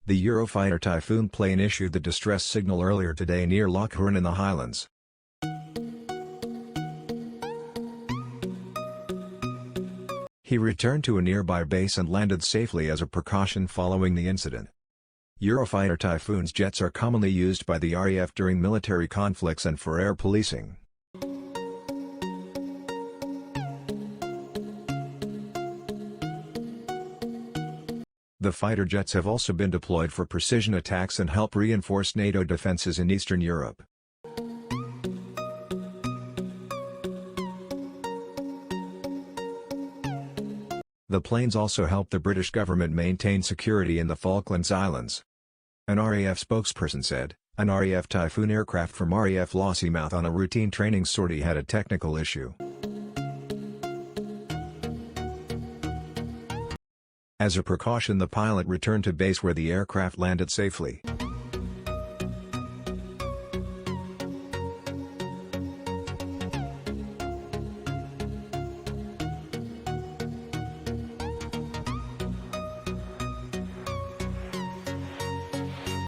The Eurofighter Typhoon plane issued the distress signal earlier today near Loch Hourn in the Highlands. He returned to a nearby base and landed safely as a precaution following the incident. Eurofighter Typhoons jets are commonly used by the RAF during military conflicts and for air policing. The fighter jets have also been deployed for precision attacks and help reinforce NATO defenses in Eastern Europe. The planes also help the British government maintain security in the Falklands Islands. An RAF spokesperson said, an RAF Typhoon aircraft from RAF Lossiemouth on a routine training sortie had a technical issue. As a precaution, the pilot returned to base where the aircraft landed safely.